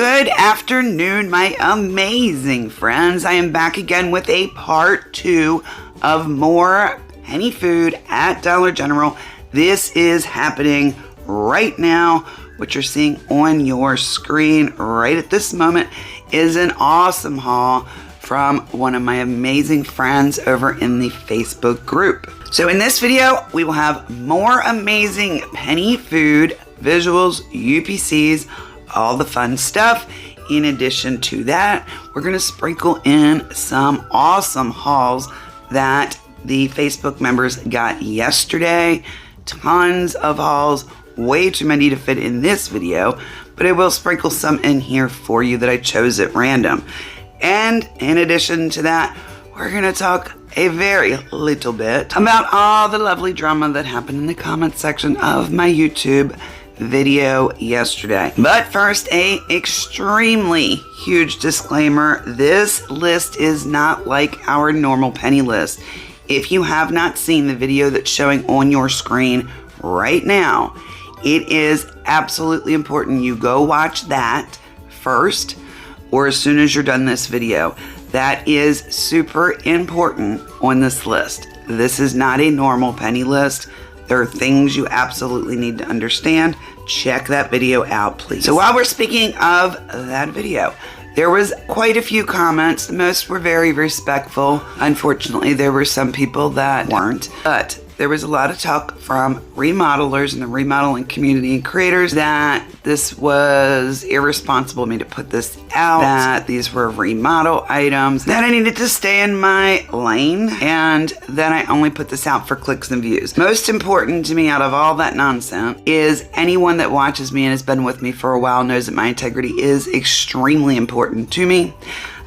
Good afternoon, my amazing friends. I am back again with a part 2 of more penny food at Dollar General. This is happening right now. What you're seeing on your screen right at this moment is an awesome haul from one of my amazing friends over in the Facebook group. So in this video, we will have more amazing penny food, visuals, UPCs, all the fun stuff. In addition to that, we're going to sprinkle in some awesome hauls that the Facebook members got yesterday. Tons of hauls, way too many to fit in this video, but I will sprinkle some in here for you that I chose at random. And in addition to that, we're going to talk a very little bit about all the lovely drama that happened in the comment section of my YouTube video yesterday. But first, a extremely huge disclaimer. This list is not like our normal penny list. If you have not seen the video that's showing on your screen right now, it is absolutely important you go watch that first or as soon as you're done this video. That is super important on this list. This is not a normal penny list. There are things you absolutely need to understand. Check that video out, please. So while we're speaking of that video, there was quite a few comments. Most were very respectful. Unfortunately, there were some people that weren't, but there was a lot of talk from remodelers and the remodeling community and creators that this was irresponsible of me to put this out, that these were remodel items, that I needed to stay in my lane, and that I only put this out for clicks and views. Most important to me out of all that nonsense is anyone that watches me and has been with me for a while knows that my integrity is extremely important to me.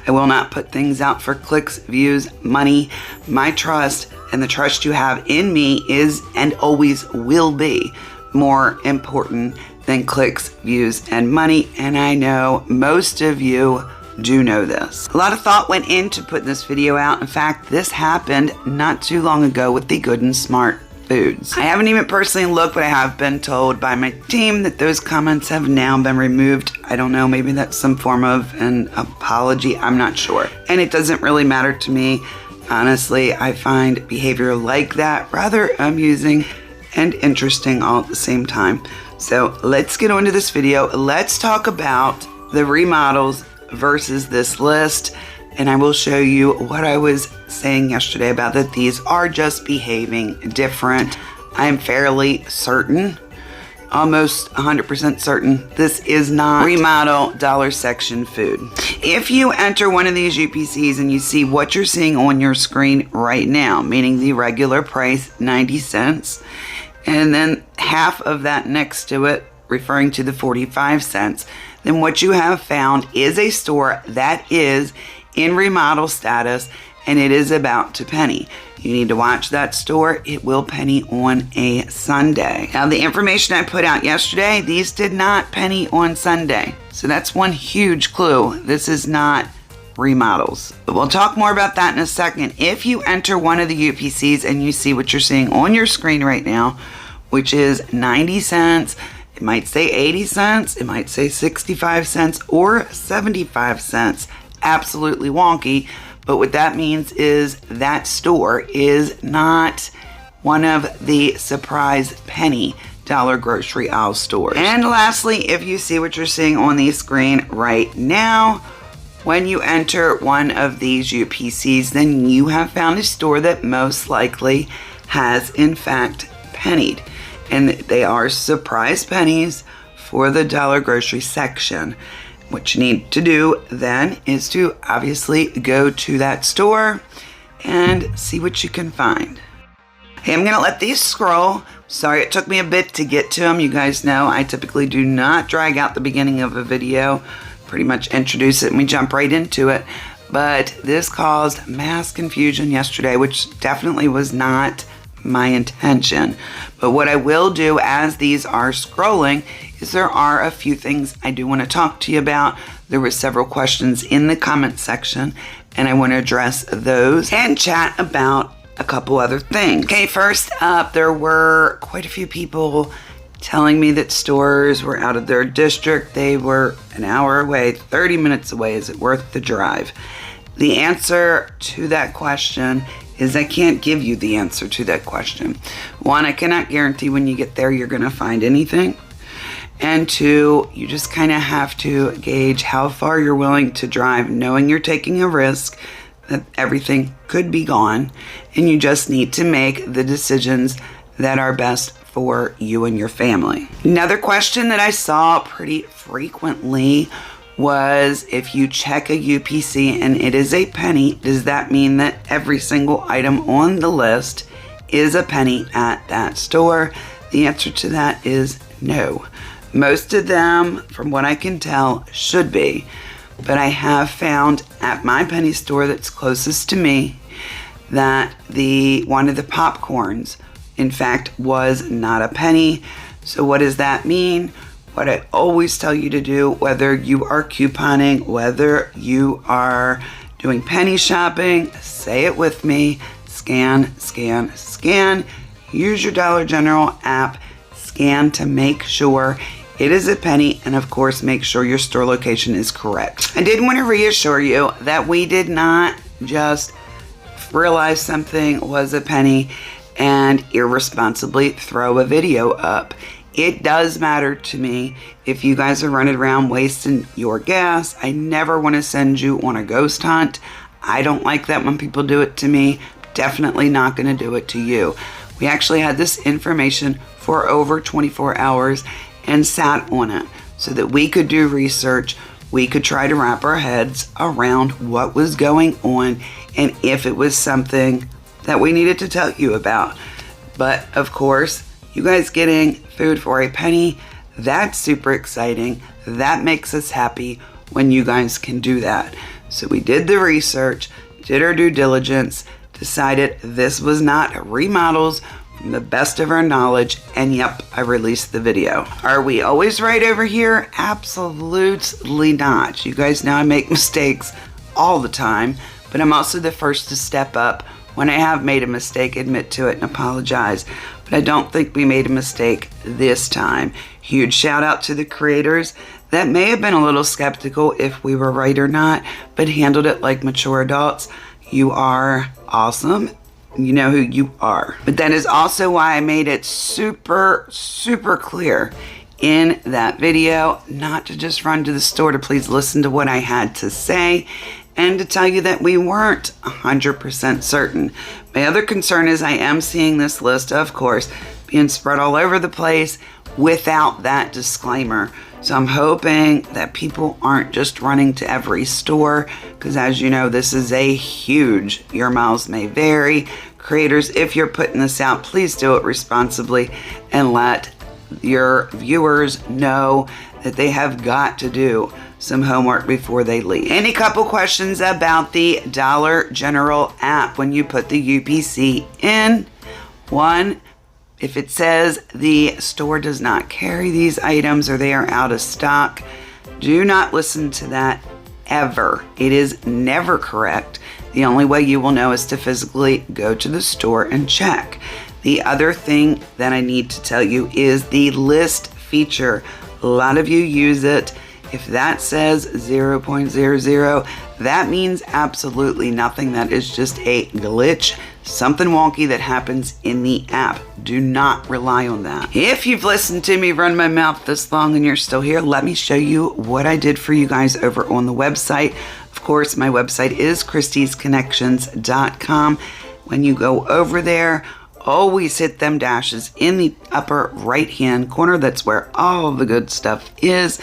I will not put things out for clicks, views, money. My trust and the trust you have in me is and always will be more important than clicks, views, and money. And I know most of you do know this. A lot of thought went into putting this video out. In fact, this happened not too long ago with the Good and Smart foods. I haven't even personally looked, but I have been told by my team that those comments have now been removed. I don't know, maybe that's some form of an apology. I'm not sure. And it doesn't really matter to me. Honestly, I find behavior like that rather amusing and interesting all at the same time. So let's get on to this video. Let's talk about the remodels versus this list. And I will show you what I was saying yesterday about that these are just behaving different. I am fairly certain, almost 100% certain, this is not remodel dollar section food. If you enter one of these UPCs and you see what you're seeing on your screen right now, meaning the regular price, 90 cents, and then half of that next to it, referring to the 45 cents, then what you have found is a store that is in remodel status, and it is about to penny. You need to watch that store. It will penny on a Sunday. Now, the information I put out yesterday, these did not penny on Sunday. So that's one huge clue. This is not remodels. But we'll talk more about that in a second. If you enter one of the UPCs and you see what you're seeing on your screen right now, which is 90 cents, it might say 80 cents, it might say 65 cents or 75 cents. Absolutely wonky, but what that means is that store is not one of the surprise penny dollar grocery aisle stores. And lastly, if you see what you're seeing on the screen right now, when you enter one of these UPCs, then you have found a store that most likely has in fact pennied, and they are surprise pennies for the dollar grocery section. What you need to do then is to obviously go to that store and see what you can find. Hey, I'm gonna let these scroll. Sorry it took me a bit to get to them. You guys know I typically do not drag out the beginning of a video, pretty much introduce it and we jump right into it. But this caused mass confusion yesterday, which definitely was not my intention. But what I will do as these are scrolling is there are a few things I do want to talk to you about. There were several questions in the comment section and I want to address those and chat about a couple other things. Okay, first up, there were quite a few people telling me that stores were out of their district. They were an hour away, 30 minutes away. Is it worth the drive? The answer to that question is I can't give you the answer to that question. One, I cannot guarantee when you get there you're going to find anything. And two, you just kind of have to gauge how far you're willing to drive, knowing you're taking a risk that everything could be gone, and you just need to make the decisions that are best for you and your family. Another question that I saw pretty frequently was, if you check a UPC and it is a penny, does that mean that every single item on the list is a penny at that store? The answer to that is no. Most of them, from what I can tell, should be. But I have found at my penny store that's closest to me that one of the popcorns, in fact, was not a penny. So what does that mean? What I always tell you to do, whether you are couponing, whether you are doing penny shopping, say it with me: scan, scan, scan. Use your Dollar General app, scan to make sure it is a penny, and of course make sure your store location is correct. I did want to reassure you that we did not just realize something was a penny and irresponsibly throw a video up. It does matter to me if you guys are running around wasting your gas. I never want to send you on a ghost hunt. I don't like that when people do it to me. Definitely not going to do it to you. We actually had this information for over 24 hours and sat on it so that we could do research. We could try to wrap our heads around what was going on and if it was something that we needed to tell you about. But of course, you guys getting food for a penny, that's super exciting. That makes us happy when you guys can do that. So we did the research, did our due diligence, decided this was not remodels from the best of our knowledge, and yep, I released the video. Are we always right over here? Absolutely not. You guys know I make mistakes all the time, but I'm also the first to step up when I have made a mistake, admit to it, and apologize. But I don't think we made a mistake this time. Huge shout out to the creators that may have been a little skeptical if we were right or not, but handled it like mature adults. You are awesome. You know who you are. But that is also why I made it super, super clear in that video not to just run to the store to please listen to what I had to say, and to tell you that we weren't 100% certain. My other concern is I am seeing this list, of course, being spread all over the place without that disclaimer. So I'm hoping that people aren't just running to every store, because as you know, this is a huge, your miles may vary. Creators, if you're putting this out, please do it responsibly and let your viewers know that they have got to do some homework before they leave. Any couple questions about the Dollar General app when you put the UPC in? One, if it says the store does not carry these items or they are out of stock, do not listen to that ever. It is never correct. The only way you will know is to physically go to the store and check. The other thing that I need to tell you is the list feature. A lot of you use it. If that says 0.00, that means absolutely nothing. That is just a glitch, something wonky that happens in the app. Do not rely on that. If you've listened to me run my mouth this long and you're still here, let me show you what I did for you guys over on the website. Of course, my website is kristiesconnections.com. When you go over there, always hit them dashes in the upper right-hand corner. That's where all of the good stuff is.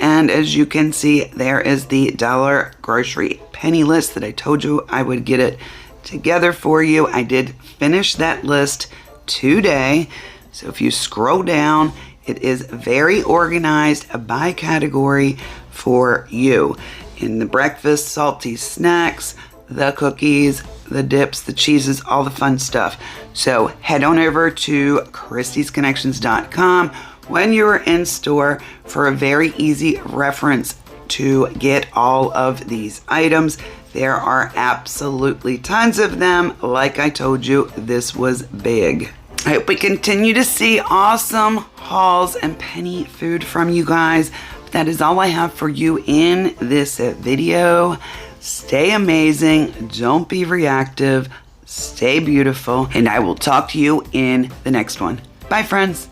And as you can see, there is the dollar grocery penny list that I told you I would get it together for you. I did finish that list today. So if you scroll down, it is very organized by category for you. In the breakfast, salty snacks, the cookies, the dips, the cheeses, all the fun stuff. So head on over to kristiesconnections.com when you're in store for a very easy reference to get all of these items. There are absolutely tons of them. Like I told you, this was big. I hope we continue to see awesome hauls and penny food from you guys. That is all I have for you in this video. Stay amazing. Don't be reactive. Stay beautiful. And I will talk to you in the next one. Bye, friends.